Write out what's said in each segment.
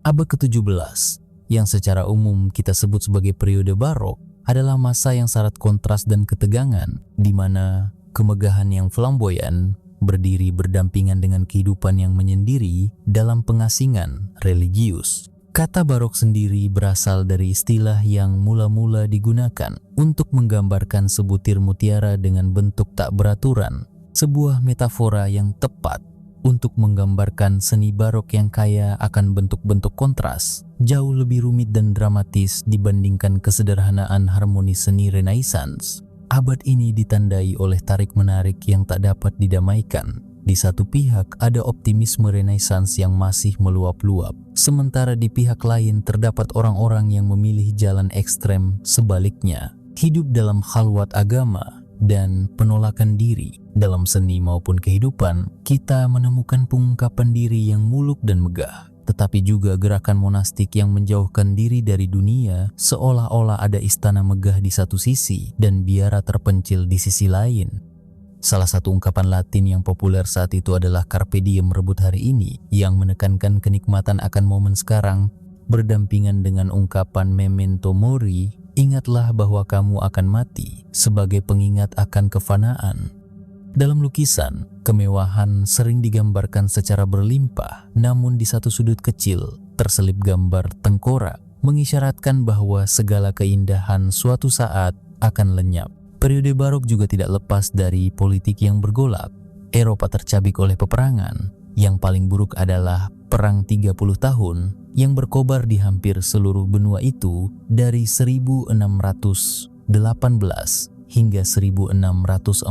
Abad ke-17, yang secara umum kita sebut sebagai periode barok, adalah masa yang syarat kontras dan ketegangan, di mana kemegahan yang flamboyan berdiri berdampingan dengan kehidupan yang menyendiri dalam pengasingan religius. Kata barok sendiri berasal dari istilah yang mula-mula digunakan untuk menggambarkan sebutir mutiara dengan bentuk tak beraturan, sebuah metafora yang tepat untuk menggambarkan seni barok yang kaya akan bentuk-bentuk kontras, jauh lebih rumit dan dramatis dibandingkan kesederhanaan harmonis seni Renaissance. Abad ini ditandai oleh tarik-menarik yang tak dapat didamaikan. Di satu pihak ada optimisme Renaissance yang masih meluap-luap, sementara di pihak lain terdapat orang-orang yang memilih jalan ekstrem sebaliknya, hidup dalam khalwat agama dan penolakan diri. Dalam seni maupun kehidupan, kita menemukan pengungkapan diri yang muluk dan megah, tetapi juga gerakan monastik yang menjauhkan diri dari dunia, seolah-olah ada istana megah di satu sisi dan biara terpencil di sisi lain. Salah satu ungkapan Latin yang populer saat itu adalah carpe diem, merebut hari ini, yang menekankan kenikmatan akan momen sekarang, berdampingan dengan ungkapan memento mori, ingatlah bahwa kamu akan mati, sebagai pengingat akan kefanaan. Dalam lukisan, kemewahan sering digambarkan secara berlimpah, namun di satu sudut kecil terselip gambar tengkorak, mengisyaratkan bahwa segala keindahan suatu saat akan lenyap. Periode barok juga tidak lepas dari politik yang bergolak. Eropa tercabik oleh peperangan. Yang paling buruk adalah Perang 30 tahun yang berkobar di hampir seluruh benua itu dari 1618 hingga 1648,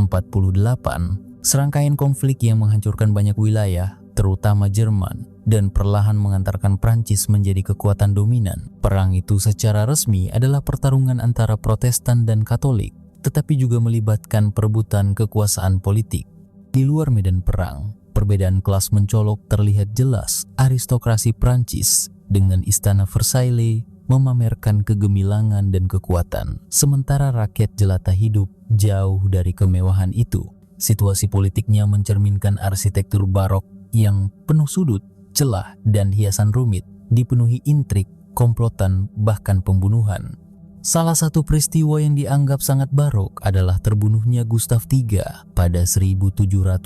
serangkaian konflik yang menghancurkan banyak wilayah, terutama Jerman, dan perlahan mengantarkan Prancis menjadi kekuatan dominan. Perang itu secara resmi adalah pertarungan antara Protestan dan Katolik, tetapi juga melibatkan perebutan kekuasaan politik. Di luar medan perang, perbedaan kelas mencolok terlihat jelas. Aristokrasi Prancis dengan istana Versailles memamerkan kegemilangan dan kekuatan, sementara rakyat jelata hidup jauh dari kemewahan itu. Situasi politiknya mencerminkan arsitektur barok yang penuh sudut, celah, dan hiasan rumit, dipenuhi intrik, komplotan, bahkan pembunuhan. Salah satu peristiwa yang dianggap sangat barok adalah terbunuhnya Gustav III pada 1792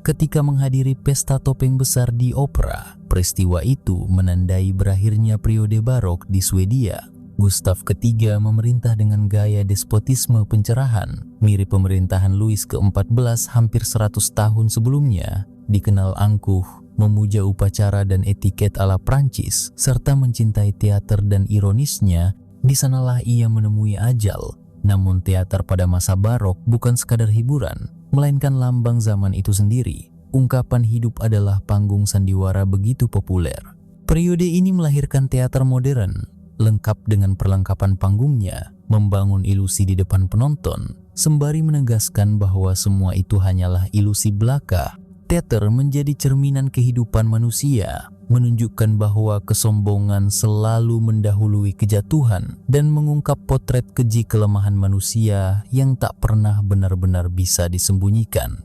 ketika menghadiri pesta topeng besar di opera. Peristiwa itu menandai berakhirnya periode barok di Swedia. Gustav III memerintah dengan gaya despotisme pencerahan, mirip pemerintahan Louis ke-14 hampir 100 tahun sebelumnya. Dikenal angkuh, memuja upacara dan etiket ala Prancis, serta mencintai teater dan ironisnya, di sanalah ia menemui ajal. Namun teater pada masa barok bukan sekadar hiburan, melainkan lambang zaman itu sendiri. Ungkapan hidup adalah panggung sandiwara begitu populer. Periode ini melahirkan teater modern, lengkap dengan perlengkapan panggungnya, membangun ilusi di depan penonton, sembari menegaskan bahwa semua itu hanyalah ilusi belaka. Teater menjadi cerminan kehidupan manusia, menunjukkan bahwa kesombongan selalu mendahului kejatuhan dan mengungkap potret keji kelemahan manusia yang tak pernah benar-benar bisa disembunyikan.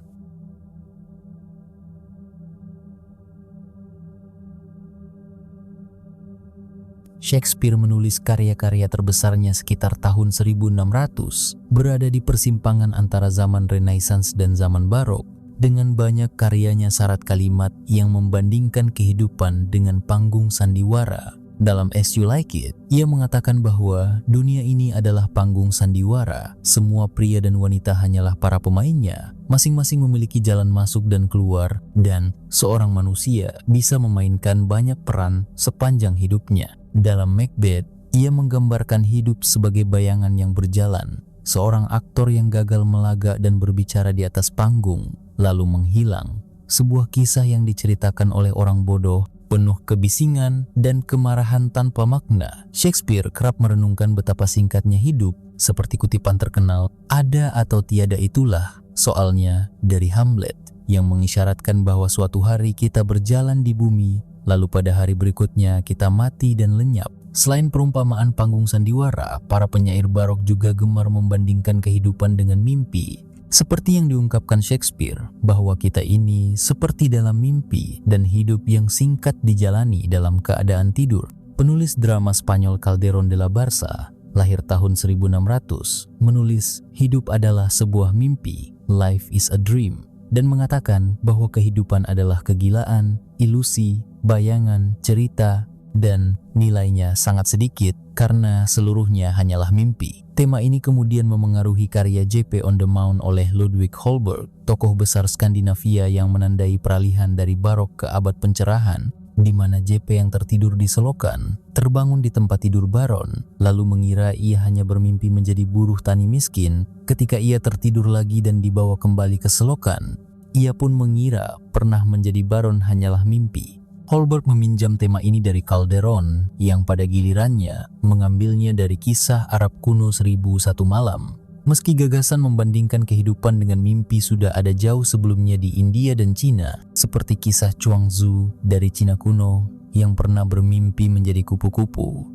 Shakespeare menulis karya-karya terbesarnya sekitar tahun 1600, berada di persimpangan antara zaman Renaissance dan zaman Barok. Dengan banyak karyanya syarat kalimat yang membandingkan kehidupan dengan panggung sandiwara. Dalam As You Like It, ia mengatakan bahwa dunia ini adalah panggung sandiwara. Semua pria dan wanita hanyalah para pemainnya. Masing-masing memiliki jalan masuk dan keluar, dan seorang manusia bisa memainkan banyak peran sepanjang hidupnya. Dalam Macbeth, ia menggambarkan hidup sebagai bayangan yang berjalan. Seorang aktor yang gagal melaga dan berbicara di atas panggung, lalu menghilang. Sebuah kisah yang diceritakan oleh orang bodoh, penuh kebisingan dan kemarahan tanpa makna. Shakespeare kerap merenungkan betapa singkatnya hidup, seperti kutipan terkenal, "Ada atau tiada itulah soalnya" dari Hamlet, yang mengisyaratkan bahwa suatu hari kita berjalan di bumi, lalu pada hari berikutnya kita mati dan lenyap. Selain perumpamaan panggung sandiwara, para penyair barok juga gemar membandingkan kehidupan dengan mimpi. Seperti yang diungkapkan Shakespeare, bahwa kita ini seperti dalam mimpi dan hidup yang singkat dijalani dalam keadaan tidur. Penulis drama Spanyol Calderón de la Barca, lahir tahun 1600, menulis hidup adalah sebuah mimpi, life is a dream, dan mengatakan bahwa kehidupan adalah kegilaan, ilusi, bayangan, cerita, dan nilainya sangat sedikit karena seluruhnya hanyalah mimpi. Tema ini kemudian memengaruhi karya JP on the Mount oleh Ludwig Holberg, tokoh besar Skandinavia yang menandai peralihan dari barok ke abad pencerahan, di mana JP yang tertidur di selokan terbangun di tempat tidur Baron, lalu mengira ia hanya bermimpi menjadi buruh tani miskin. Ketika ia tertidur lagi dan dibawa kembali ke selokan, ia pun mengira pernah menjadi Baron hanyalah mimpi. Holberg meminjam tema ini dari Calderón yang pada gilirannya mengambilnya dari kisah Arab kuno 1001 Malam. Meski gagasan membandingkan kehidupan dengan mimpi sudah ada jauh sebelumnya di India dan Cina, seperti kisah Chuangzi dari Cina kuno yang pernah bermimpi menjadi kupu-kupu,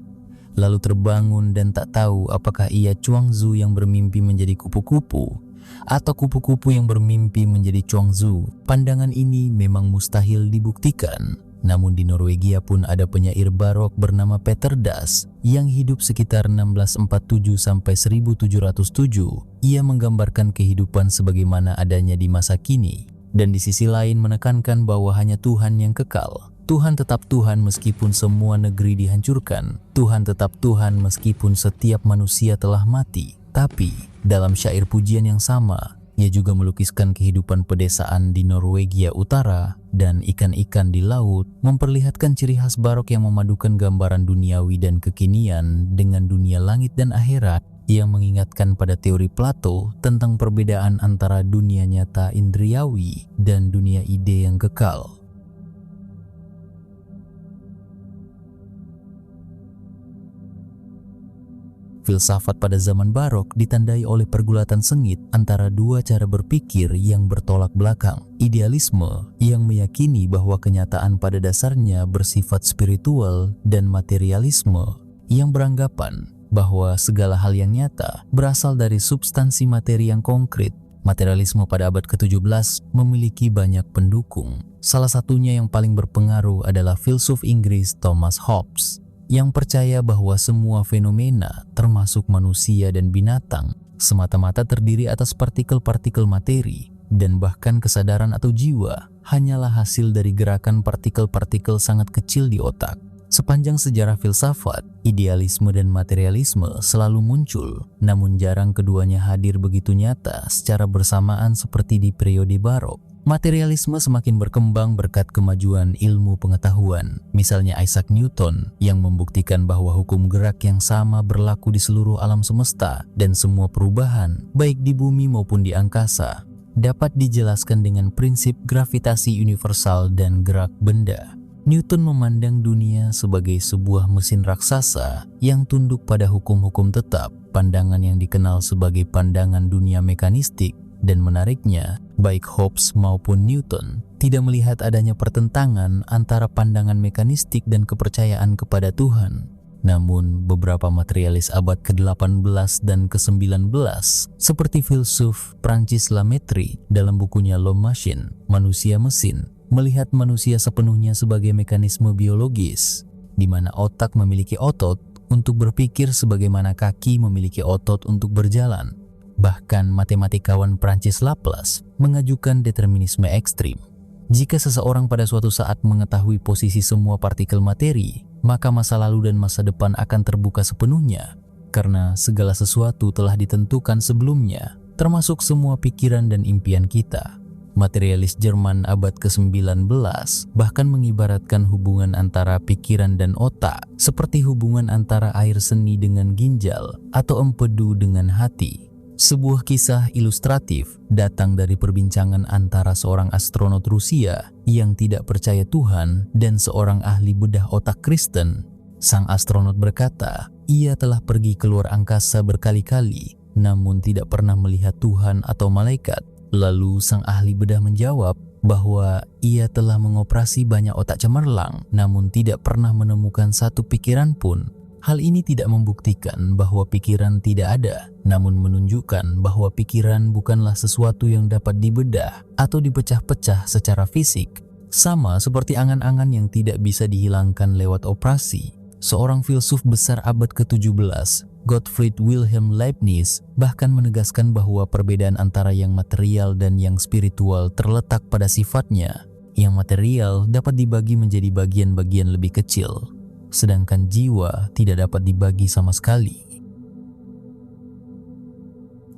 lalu terbangun dan tak tahu apakah ia Chuangzi yang bermimpi menjadi kupu-kupu atau kupu-kupu yang bermimpi menjadi Chuangzi. Pandangan ini memang mustahil dibuktikan. Namun di Norwegia pun ada penyair barok bernama Peter Das yang hidup sekitar 1647 sampai 1707. Ia menggambarkan kehidupan sebagaimana adanya di masa kini, dan di sisi lain menekankan bahwa hanya Tuhan yang kekal. Tuhan tetap Tuhan meskipun semua negeri dihancurkan. Tuhan tetap Tuhan meskipun setiap manusia telah mati. Tapi dalam syair pujian yang sama, ia juga melukiskan kehidupan pedesaan di Norwegia Utara dan ikan-ikan di laut, memperlihatkan ciri khas barok yang memadukan gambaran duniawi dan kekinian dengan dunia langit dan akhirat, yang mengingatkan pada teori Plato tentang perbedaan antara dunia nyata indriawi dan dunia ide yang kekal. Filsafat pada zaman barok ditandai oleh pergulatan sengit antara dua cara berpikir yang bertolak belakang. Idealisme yang meyakini bahwa kenyataan pada dasarnya bersifat spiritual, dan materialisme yang beranggapan bahwa segala hal yang nyata berasal dari substansi materi yang konkret. Materialisme pada abad ke-17 memiliki banyak pendukung. Salah satunya yang paling berpengaruh adalah filsuf Inggris Thomas Hobbes, yang percaya bahwa semua fenomena, termasuk manusia dan binatang, semata-mata terdiri atas partikel-partikel materi, dan bahkan kesadaran atau jiwa hanyalah hasil dari gerakan partikel-partikel sangat kecil di otak. Sepanjang sejarah filsafat, idealisme dan materialisme selalu muncul, namun jarang keduanya hadir begitu nyata secara bersamaan seperti di periode barok. Materialisme semakin berkembang berkat kemajuan ilmu pengetahuan. Misalnya Isaac Newton yang membuktikan bahwa hukum gerak yang sama berlaku di seluruh alam semesta, dan semua perubahan, baik di bumi maupun di angkasa, dapat dijelaskan dengan prinsip gravitasi universal dan gerak benda. Newton memandang dunia sebagai sebuah mesin raksasa yang tunduk pada hukum-hukum tetap, pandangan yang dikenal sebagai pandangan dunia mekanistik. Dan menariknya, baik Hobbes maupun Newton tidak melihat adanya pertentangan antara pandangan mekanistik dan kepercayaan kepada Tuhan. Namun, beberapa materialis abad ke-18 dan ke-19, seperti filsuf Prancis Lamettrie dalam bukunya L'Homme Machine, Manusia Mesin, melihat manusia sepenuhnya sebagai mekanisme biologis, di mana otak memiliki otot untuk berpikir sebagaimana kaki memiliki otot untuk berjalan. Bahkan matematikawan Prancis Laplace mengajukan determinisme ekstrim. Jika seseorang pada suatu saat mengetahui posisi semua partikel materi, maka masa lalu dan masa depan akan terbuka sepenuhnya, karena segala sesuatu telah ditentukan sebelumnya, termasuk semua pikiran dan impian kita. Materialis Jerman abad ke-19 bahkan mengibaratkan hubungan antara pikiran dan otak seperti hubungan antara air seni dengan ginjal atau empedu dengan hati. Sebuah kisah ilustratif datang dari perbincangan antara seorang astronot Rusia yang tidak percaya Tuhan dan seorang ahli bedah otak Kristen. Sang astronot berkata, ia telah pergi keluar angkasa berkali-kali, namun tidak pernah melihat Tuhan atau malaikat. Lalu sang ahli bedah menjawab bahwa ia telah mengoperasi banyak otak cemerlang, namun tidak pernah menemukan satu pikiran pun. Hal ini tidak membuktikan bahwa pikiran tidak ada, namun menunjukkan bahwa pikiran bukanlah sesuatu yang dapat dibedah atau dipecah-pecah secara fisik. Sama seperti angan-angan yang tidak bisa dihilangkan lewat operasi. Seorang filsuf besar abad ke-17, Gottfried Wilhelm Leibniz, bahkan menegaskan bahwa perbedaan antara yang material dan yang spiritual terletak pada sifatnya. Yang material dapat dibagi menjadi bagian-bagian lebih kecil, sedangkan jiwa tidak dapat dibagi sama sekali.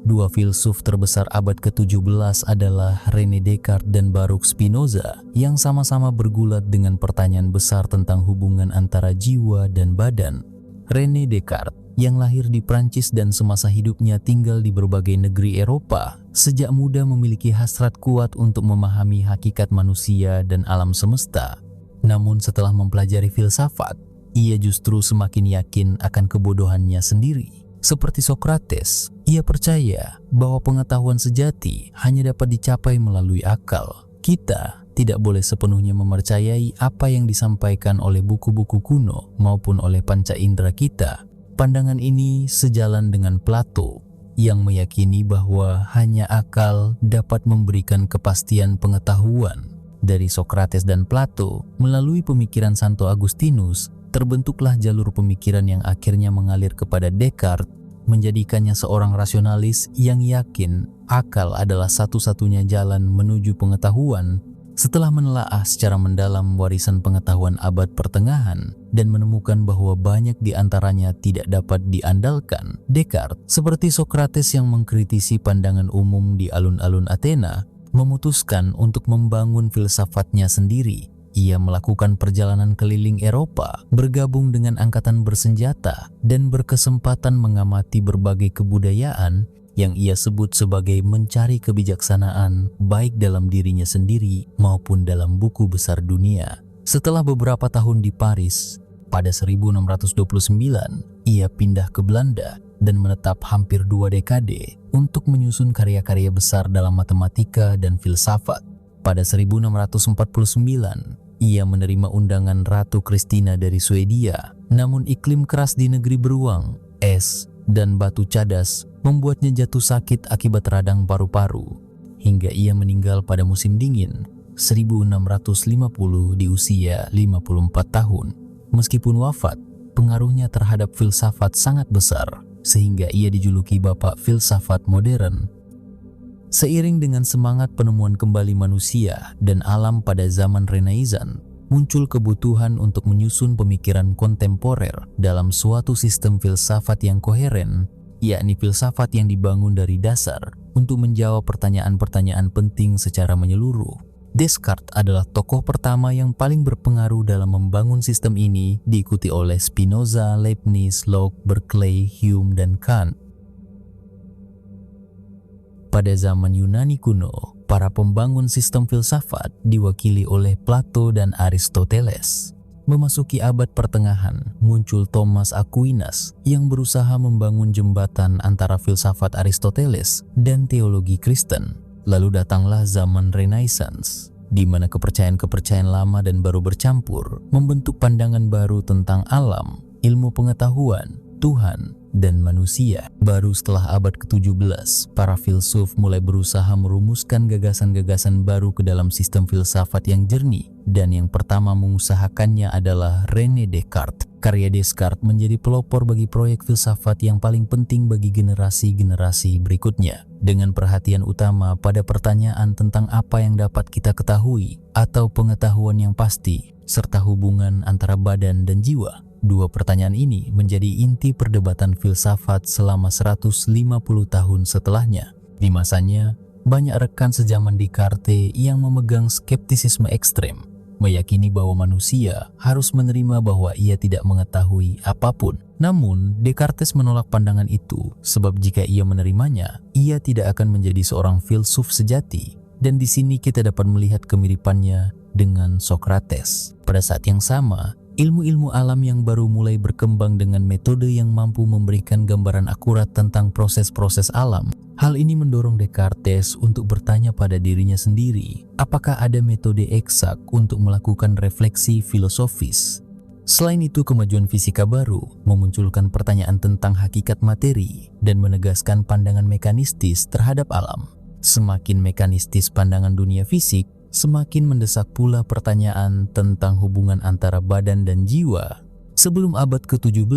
Dua filsuf terbesar abad ke-17 adalah René Descartes dan Baruch Spinoza yang sama-sama bergulat dengan pertanyaan besar tentang hubungan antara jiwa dan badan. René Descartes yang lahir di Prancis dan semasa hidupnya tinggal di berbagai negeri Eropa, sejak muda memiliki hasrat kuat untuk memahami hakikat manusia dan alam semesta. Namun setelah mempelajari filsafat, ia justru semakin yakin akan kebodohannya sendiri. Seperti Socrates, ia percaya bahwa pengetahuan sejati hanya dapat dicapai melalui akal. Kita tidak boleh sepenuhnya mempercayai apa yang disampaikan oleh buku-buku kuno maupun oleh panca indera kita. Pandangan ini sejalan dengan Plato yang meyakini bahwa hanya akal dapat memberikan kepastian pengetahuan. Dari Socrates dan Plato, melalui pemikiran Santo Agustinus, terbentuklah jalur pemikiran yang akhirnya mengalir kepada Descartes, menjadikannya seorang rasionalis yang yakin akal adalah satu-satunya jalan menuju pengetahuan. Setelah menelaah secara mendalam warisan pengetahuan abad pertengahan dan menemukan bahwa banyak di antaranya tidak dapat diandalkan, Descartes, seperti Socrates yang mengkritisi pandangan umum di alun-alun Athena, memutuskan untuk membangun filsafatnya sendiri. Ia melakukan perjalanan keliling Eropa, bergabung dengan angkatan bersenjata, dan berkesempatan mengamati berbagai kebudayaan yang ia sebut sebagai mencari kebijaksanaan baik dalam dirinya sendiri maupun dalam buku besar dunia. Setelah beberapa tahun di Paris, pada 1629, ia pindah ke Belanda dan menetap hampir 2 dekade untuk menyusun karya-karya besar dalam matematika dan filsafat. Pada 1649, ia menerima undangan Ratu Christina dari Swedia, namun iklim keras di negeri beruang, es, dan batu cadas membuatnya jatuh sakit akibat radang paru-paru, hingga ia meninggal pada musim dingin 1650 di usia 54 tahun. Meskipun wafat, pengaruhnya terhadap filsafat sangat besar, sehingga ia dijuluki Bapak Filsafat Modern. Seiring dengan semangat penemuan kembali manusia dan alam pada zaman Renaissance, muncul kebutuhan untuk menyusun pemikiran kontemporer dalam suatu sistem filsafat yang koheren, yakni filsafat yang dibangun dari dasar untuk menjawab pertanyaan-pertanyaan penting secara menyeluruh. Descartes adalah tokoh pertama yang paling berpengaruh dalam membangun sistem ini, diikuti oleh Spinoza, Leibniz, Locke, Berkeley, Hume, dan Kant. Pada zaman Yunani kuno, para pembangun sistem filsafat diwakili oleh Plato dan Aristoteles. Memasuki abad pertengahan, muncul Thomas Aquinas yang berusaha membangun jembatan antara filsafat Aristoteles dan teologi Kristen. Lalu datanglah zaman Renaissance, di mana kepercayaan-kepercayaan lama dan baru bercampur, membentuk pandangan baru tentang alam, ilmu pengetahuan, Tuhan, dan manusia. Baru setelah abad ke-17, para filsuf mulai berusaha merumuskan gagasan-gagasan baru ke dalam sistem filsafat yang jernih, dan yang pertama mengusahakannya adalah René Descartes. Karya Descartes menjadi pelopor bagi proyek filsafat yang paling penting bagi generasi-generasi berikutnya, dengan perhatian utama pada pertanyaan tentang apa yang dapat kita ketahui atau pengetahuan yang pasti, serta hubungan antara badan dan jiwa. Dua pertanyaan ini menjadi inti perdebatan filsafat selama 150 tahun setelahnya. Di masanya, banyak rekan sejaman Descartes yang memegang skeptisisme ekstrem, meyakini bahwa manusia harus menerima bahwa ia tidak mengetahui apapun. Namun, Descartes menolak pandangan itu, sebab jika ia menerimanya, ia tidak akan menjadi seorang filsuf sejati. Dan di sini kita dapat melihat kemiripannya dengan Socrates. Pada saat yang sama, ilmu-ilmu alam yang baru mulai berkembang dengan metode yang mampu memberikan gambaran akurat tentang proses-proses alam. Hal ini mendorong Descartes untuk bertanya pada dirinya sendiri, apakah ada metode eksak untuk melakukan refleksi filosofis? Selain itu, kemajuan fisika baru memunculkan pertanyaan tentang hakikat materi dan menegaskan pandangan mekanistis terhadap alam. Semakin mekanistis pandangan dunia fisik, semakin mendesak pula pertanyaan tentang hubungan antara badan dan jiwa. Sebelum abad ke-17,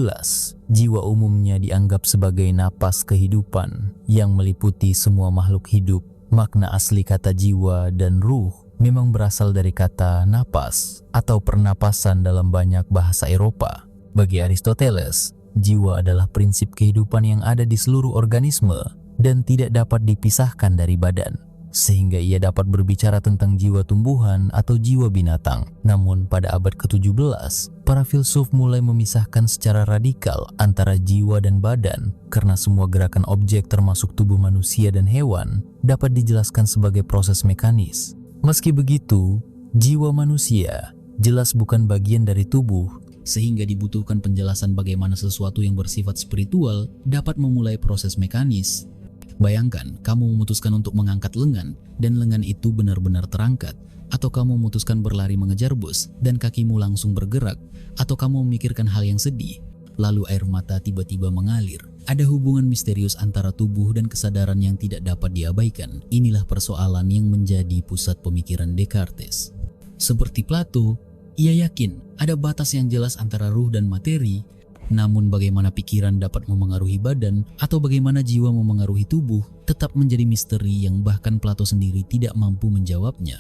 jiwa umumnya dianggap sebagai napas kehidupan yang meliputi semua makhluk hidup. Makna asli kata jiwa dan ruh memang berasal dari kata napas atau pernapasan dalam banyak bahasa Eropa. Bagi Aristoteles, jiwa adalah prinsip kehidupan yang ada di seluruh organisme dan tidak dapat dipisahkan dari badan, sehingga ia dapat berbicara tentang jiwa tumbuhan atau jiwa binatang. Namun pada abad ke-17, para filsuf mulai memisahkan secara radikal antara jiwa dan badan karena semua gerakan objek termasuk tubuh manusia dan hewan dapat dijelaskan sebagai proses mekanis. Meski begitu, jiwa manusia jelas bukan bagian dari tubuh, sehingga dibutuhkan penjelasan bagaimana sesuatu yang bersifat spiritual dapat memulai proses mekanis. Bayangkan, kamu memutuskan untuk mengangkat lengan, dan lengan itu benar-benar terangkat. Atau kamu memutuskan berlari mengejar bus, dan kakimu langsung bergerak. Atau kamu memikirkan hal yang sedih, lalu air mata tiba-tiba mengalir. Ada hubungan misterius antara tubuh dan kesadaran yang tidak dapat diabaikan. Inilah persoalan yang menjadi pusat pemikiran Descartes. Seperti Plato, ia yakin ada batas yang jelas antara ruh dan materi. Namun bagaimana pikiran dapat memengaruhi badan atau bagaimana jiwa memengaruhi tubuh tetap menjadi misteri yang bahkan Plato sendiri tidak mampu menjawabnya.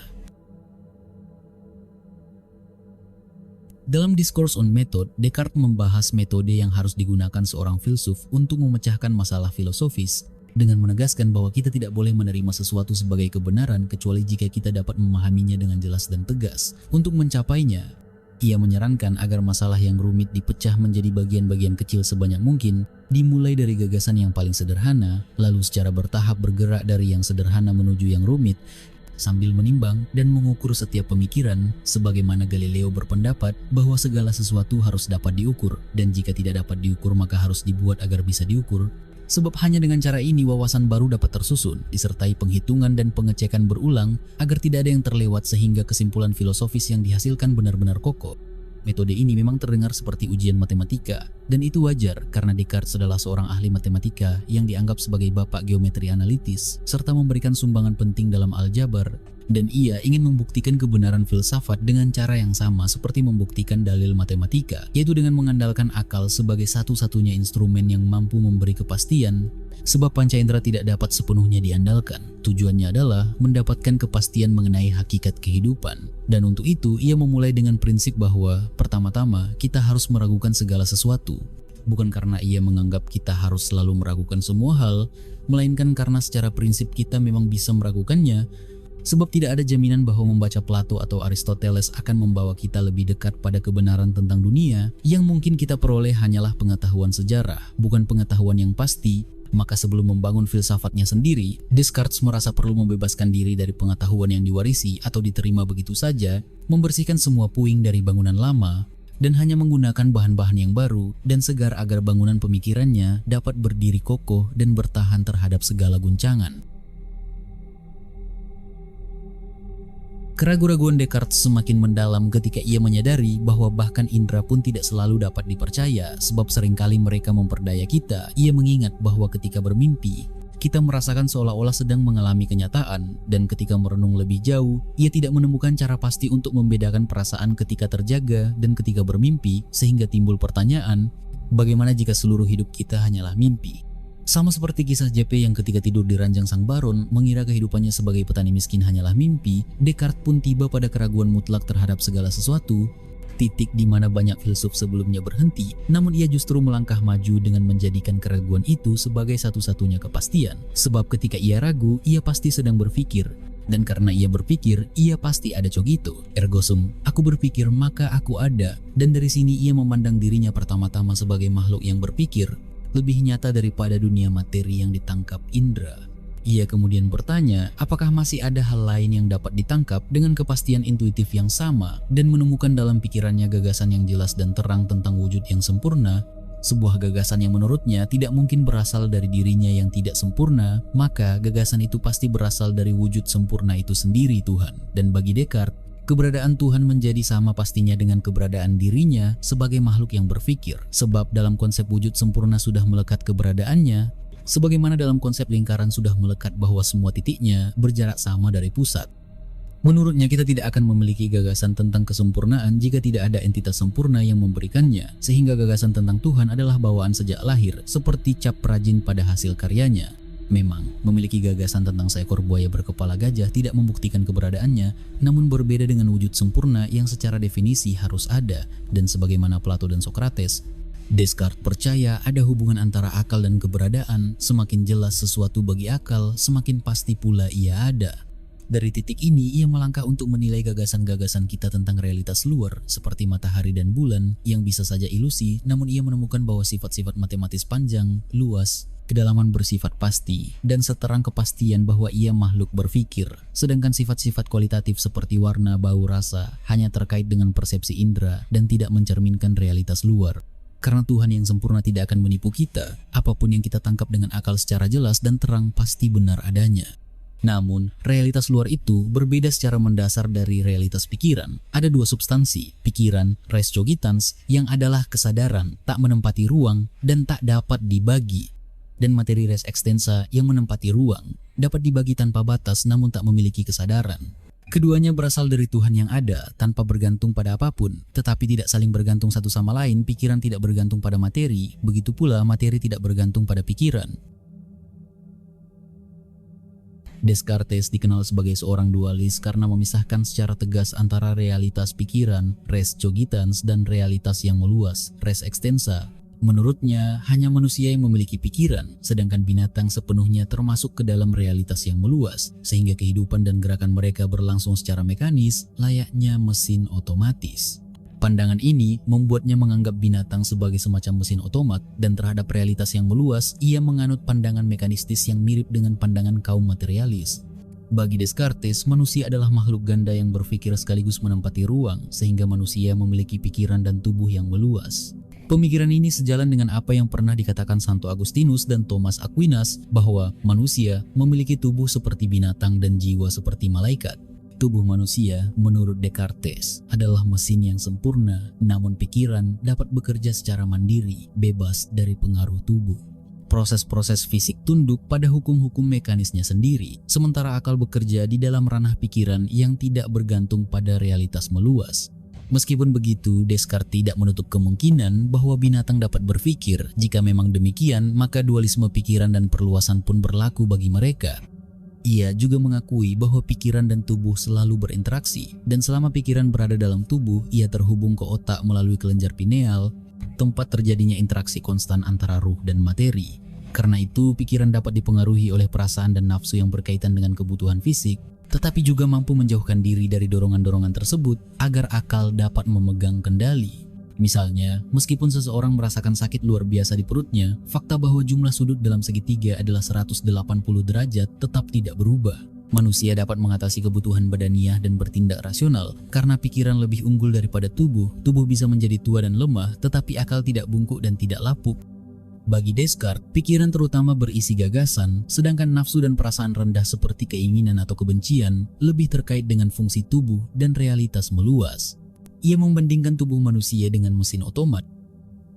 Dalam Discourse on Method, Descartes membahas metode yang harus digunakan seorang filsuf untuk memecahkan masalah filosofis dengan menegaskan bahwa kita tidak boleh menerima sesuatu sebagai kebenaran kecuali jika kita dapat memahaminya dengan jelas dan tegas. Untuk mencapainya, ia menyarankan agar masalah yang rumit dipecah menjadi bagian-bagian kecil sebanyak mungkin, dimulai dari gagasan yang paling sederhana, lalu secara bertahap bergerak dari yang sederhana menuju yang rumit, sambil menimbang dan mengukur setiap pemikiran, sebagaimana Galileo berpendapat bahwa segala sesuatu harus dapat diukur, dan jika tidak dapat diukur maka harus dibuat agar bisa diukur. Sebab hanya dengan cara ini wawasan baru dapat tersusun, disertai penghitungan dan pengecekan berulang agar tidak ada yang terlewat sehingga kesimpulan filosofis yang dihasilkan benar-benar kokoh. Metode ini memang terdengar seperti ujian matematika, dan itu wajar karena Descartes adalah seorang ahli matematika yang dianggap sebagai bapak geometri analitis, serta memberikan sumbangan penting dalam aljabar, dan ia ingin membuktikan kebenaran filsafat dengan cara yang sama seperti membuktikan dalil matematika, yaitu dengan mengandalkan akal sebagai satu-satunya instrumen yang mampu memberi kepastian. Sebab panca indera tidak dapat sepenuhnya diandalkan. Tujuannya adalah mendapatkan kepastian mengenai hakikat kehidupan. Dan untuk itu, ia memulai dengan prinsip bahwa pertama-tama kita harus meragukan segala sesuatu. Bukan karena ia menganggap kita harus selalu meragukan semua hal, melainkan karena secara prinsip kita memang bisa meragukannya. Sebab tidak ada jaminan bahwa membaca Plato atau Aristoteles akan membawa kita lebih dekat pada kebenaran tentang dunia. Yang mungkin kita peroleh hanyalah pengetahuan sejarah, bukan pengetahuan yang pasti. Maka sebelum membangun filsafatnya sendiri, Descartes merasa perlu membebaskan diri dari pengetahuan yang diwarisi atau diterima begitu saja, membersihkan semua puing dari bangunan lama, dan hanya menggunakan bahan-bahan yang baru dan segar agar bangunan pemikirannya dapat berdiri kokoh dan bertahan terhadap segala guncangan. Keraguan-raguan Descartes semakin mendalam ketika ia menyadari bahwa bahkan indera pun tidak selalu dapat dipercaya, sebab seringkali mereka memperdaya kita. Ia mengingat bahwa ketika bermimpi, kita merasakan seolah-olah sedang mengalami kenyataan, dan ketika merenung lebih jauh, ia tidak menemukan cara pasti untuk membedakan perasaan ketika terjaga dan ketika bermimpi, sehingga timbul pertanyaan, bagaimana jika seluruh hidup kita hanyalah mimpi? Sama seperti kisah JP yang ketika tidur di ranjang sang baron mengira kehidupannya sebagai petani miskin hanyalah mimpi, Descartes pun tiba pada keraguan mutlak terhadap segala sesuatu, titik di mana banyak filsuf sebelumnya berhenti, namun ia justru melangkah maju dengan menjadikan keraguan itu sebagai satu-satunya kepastian. Sebab ketika ia ragu, ia pasti sedang berpikir, dan karena ia berpikir, ia pasti ada cogito, ergo sum, aku berpikir maka aku ada, dan dari sini ia memandang dirinya pertama-tama sebagai makhluk yang berpikir, lebih nyata daripada dunia materi yang ditangkap indera. Ia kemudian bertanya, apakah masih ada hal lain yang dapat ditangkap dengan kepastian intuitif yang sama dan menemukan dalam pikirannya gagasan yang jelas dan terang tentang wujud yang sempurna, sebuah gagasan yang menurutnya tidak mungkin berasal dari dirinya yang tidak sempurna, maka gagasan itu pasti berasal dari wujud sempurna itu sendiri, Tuhan. Dan bagi Descartes, Keberadaan Tuhan menjadi sama pastinya dengan keberadaan dirinya sebagai makhluk yang berpikir, sebab dalam konsep wujud sempurna sudah melekat keberadaannya, sebagaimana dalam konsep lingkaran sudah melekat bahwa semua titiknya berjarak sama dari pusat. Menurutnya kita tidak akan memiliki gagasan tentang kesempurnaan jika tidak ada entitas sempurna yang memberikannya, sehingga gagasan tentang Tuhan adalah bawaan sejak lahir seperti cap rajin pada hasil karyanya. Memang, memiliki gagasan tentang seekor buaya berkepala gajah tidak membuktikan keberadaannya, namun berbeda dengan wujud sempurna yang secara definisi harus ada, dan sebagaimana Plato dan Socrates, Descartes percaya ada hubungan antara akal dan keberadaan. Semakin jelas sesuatu bagi akal, semakin pasti pula ia ada. Dari titik ini, ia melangkah untuk menilai gagasan-gagasan kita tentang realitas luar, seperti matahari dan bulan, yang bisa saja ilusi, namun ia menemukan bahwa sifat-sifat matematis panjang, luas, kedalaman bersifat pasti, dan seterang kepastian bahwa ia makhluk berpikir. Sedangkan sifat-sifat kualitatif seperti warna, bau, rasa, hanya terkait dengan persepsi indera dan tidak mencerminkan realitas luar. Karena Tuhan yang sempurna tidak akan menipu kita, apapun yang kita tangkap dengan akal secara jelas dan terang pasti benar adanya. Namun, realitas luar itu berbeda secara mendasar dari realitas pikiran. Ada dua substansi, pikiran, res cogitans, yang adalah kesadaran, tak menempati ruang, dan tak dapat dibagi. Dan materi res extensa yang menempati ruang, dapat dibagi tanpa batas namun tak memiliki kesadaran. Keduanya berasal dari Tuhan yang ada, tanpa bergantung pada apapun, tetapi tidak saling bergantung satu sama lain. Pikiran tidak bergantung pada materi, begitu pula materi tidak bergantung pada pikiran. Descartes dikenal sebagai seorang dualis karena memisahkan secara tegas antara realitas pikiran, res cogitans, dan realitas yang meluas, res extensa. Menurutnya, hanya manusia yang memiliki pikiran, sedangkan binatang sepenuhnya termasuk ke dalam realitas yang meluas, sehingga kehidupan dan gerakan mereka berlangsung secara mekanis, layaknya mesin otomatis. Pandangan ini membuatnya menganggap binatang sebagai semacam mesin otomat, dan terhadap realitas yang meluas, ia menganut pandangan mekanistis yang mirip dengan pandangan kaum materialis. Bagi Descartes, manusia adalah makhluk ganda yang berpikir sekaligus menempati ruang, sehingga manusia memiliki pikiran dan tubuh yang meluas. Pemikiran ini sejalan dengan apa yang pernah dikatakan Santo Agustinus dan Thomas Aquinas, bahwa manusia memiliki tubuh seperti binatang dan jiwa seperti malaikat. Tubuh manusia, menurut Descartes, adalah mesin yang sempurna, namun pikiran dapat bekerja secara mandiri, bebas dari pengaruh tubuh. Proses-proses fisik tunduk pada hukum-hukum mekanisnya sendiri, sementara akal bekerja di dalam ranah pikiran yang tidak bergantung pada realitas meluas. Meskipun begitu, Descartes tidak menutup kemungkinan bahwa binatang dapat berpikir. Jika memang demikian, maka dualisme pikiran dan perluasan pun berlaku bagi mereka. Ia juga mengakui bahwa pikiran dan tubuh selalu berinteraksi, dan selama pikiran berada dalam tubuh, ia terhubung ke otak melalui kelenjar pineal, tempat terjadinya interaksi konstan antara ruh dan materi. Karena itu, pikiran dapat dipengaruhi oleh perasaan dan nafsu yang berkaitan dengan kebutuhan fisik, tetapi juga mampu menjauhkan diri dari dorongan-dorongan tersebut agar akal dapat memegang kendali. Misalnya, meskipun seseorang merasakan sakit luar biasa di perutnya, fakta bahwa jumlah sudut dalam segitiga adalah 180 derajat tetap tidak berubah. Manusia dapat mengatasi kebutuhan badaniah dan bertindak rasional karena pikiran lebih unggul daripada tubuh. Tubuh bisa menjadi tua dan lemah, tetapi akal tidak bungkuk dan tidak lapuk. Bagi Descartes, pikiran terutama berisi gagasan, sedangkan nafsu dan perasaan rendah seperti keinginan atau kebencian lebih terkait dengan fungsi tubuh dan realitas meluas. Ia membandingkan tubuh manusia dengan mesin otomat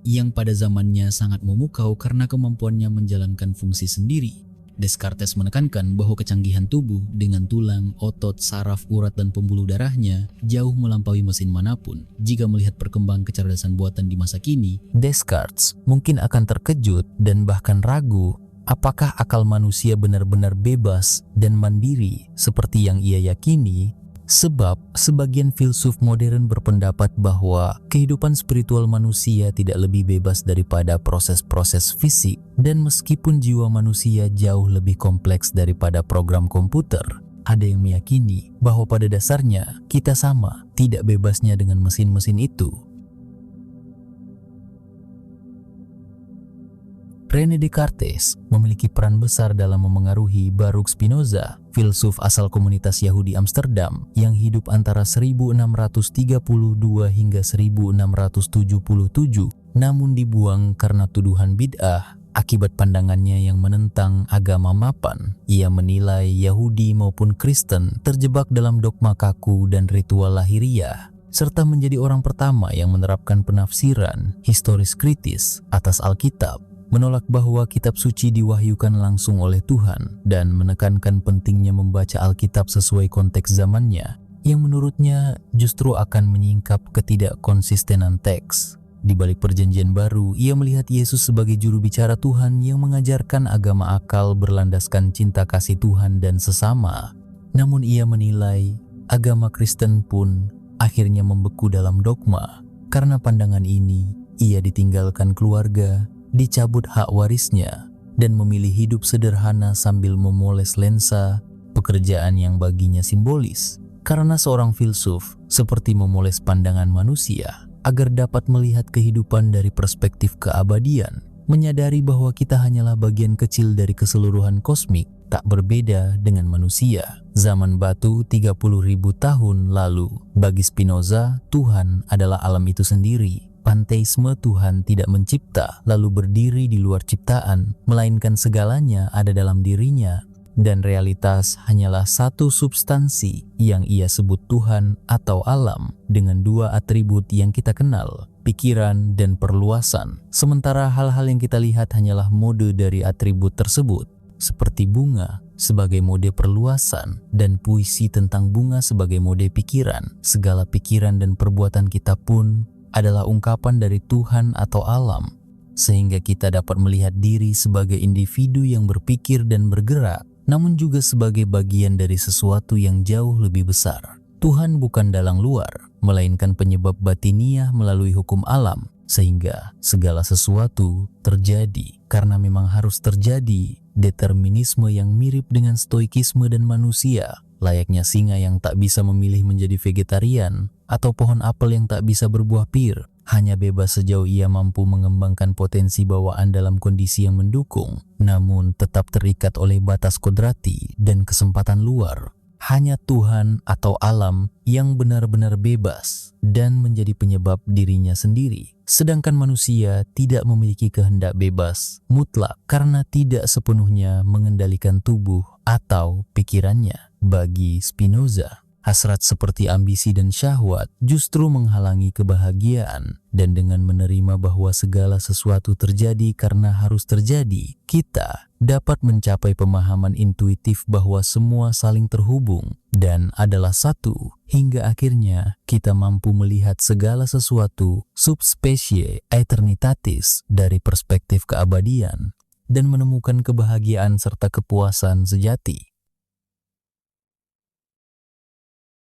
yang pada zamannya sangat memukau karena kemampuannya menjalankan fungsi sendiri. Descartes menekankan bahwa kecanggihan tubuh dengan tulang, otot, saraf, urat, dan pembuluh darahnya jauh melampaui mesin manapun. Jika melihat perkembangan kecerdasan buatan di masa kini, Descartes mungkin akan terkejut dan bahkan ragu apakah akal manusia benar-benar bebas dan mandiri seperti yang ia yakini. Sebab sebagian filsuf modern berpendapat bahwa kehidupan spiritual manusia tidak lebih bebas daripada proses-proses fisik, dan meskipun jiwa manusia jauh lebih kompleks daripada program komputer, ada yang meyakini bahwa pada dasarnya kita sama tidak bebasnya dengan mesin-mesin itu. René Descartes memiliki peran besar dalam memengaruhi Baruch Spinoza, filsuf asal komunitas Yahudi Amsterdam yang hidup antara 1632 hingga 1677, namun dibuang karena tuduhan bid'ah. Akibat pandangannya yang menentang agama mapan, ia menilai Yahudi maupun Kristen terjebak dalam dogma kaku dan ritual lahiriah, serta menjadi orang pertama yang menerapkan penafsiran historis kritis atas Alkitab, menolak bahwa kitab suci diwahyukan langsung oleh Tuhan, dan menekankan pentingnya membaca Alkitab sesuai konteks zamannya, yang menurutnya justru akan menyingkap ketidakkonsistenan teks. Di balik perjanjian baru, ia melihat Yesus sebagai juru bicara Tuhan yang mengajarkan agama akal berlandaskan cinta kasih Tuhan dan sesama. Namun ia menilai agama Kristen pun akhirnya membeku dalam dogma. Karena pandangan ini, ia ditinggalkan keluarga, dicabut hak warisnya, dan memilih hidup sederhana sambil memoles lensa pekerjaan yang baginya simbolis. Karena seorang filsuf seperti memoles pandangan manusia agar dapat melihat kehidupan dari perspektif keabadian, menyadari bahwa kita hanyalah bagian kecil dari keseluruhan kosmik, tak berbeda dengan manusia. Zaman batu 30.000 tahun lalu, bagi Spinoza, Tuhan adalah alam itu sendiri. Panteisme Tuhan tidak mencipta lalu berdiri di luar ciptaan, melainkan segalanya ada dalam dirinya, dan realitas hanyalah satu substansi yang ia sebut Tuhan atau alam dengan dua atribut yang kita kenal, pikiran dan perluasan. Sementara hal-hal yang kita lihat hanyalah mode dari atribut tersebut, seperti bunga sebagai mode perluasan dan puisi tentang bunga sebagai mode pikiran. Segala pikiran dan perbuatan kita pun adalah ungkapan dari Tuhan atau alam, sehingga kita dapat melihat diri sebagai individu yang berpikir dan bergerak, namun juga sebagai bagian dari sesuatu yang jauh lebih besar. Tuhan bukan dalang luar, melainkan penyebab batiniah melalui hukum alam, sehingga segala sesuatu terjadi karena memang harus terjadi. Determinisme yang mirip dengan stoikisme dan manusia, layaknya singa yang tak bisa memilih menjadi vegetarian, atau pohon apel yang tak bisa berbuah pir, hanya bebas sejauh ia mampu mengembangkan potensi bawaan dalam kondisi yang mendukung, namun tetap terikat oleh batas kodrati dan kesempatan luar. Hanya Tuhan atau alam yang benar-benar bebas dan menjadi penyebab dirinya sendiri. Sedangkan manusia tidak memiliki kehendak bebas mutlak karena tidak sepenuhnya mengendalikan tubuh atau pikirannya. Bagi Spinoza, hasrat seperti ambisi dan syahwat justru menghalangi kebahagiaan, dan dengan menerima bahwa segala sesuatu terjadi karena harus terjadi, kita dapat mencapai pemahaman intuitif bahwa semua saling terhubung dan adalah satu, hingga akhirnya kita mampu melihat segala sesuatu subspecie aeternitatis dari perspektif keabadian dan menemukan kebahagiaan serta kepuasan sejati.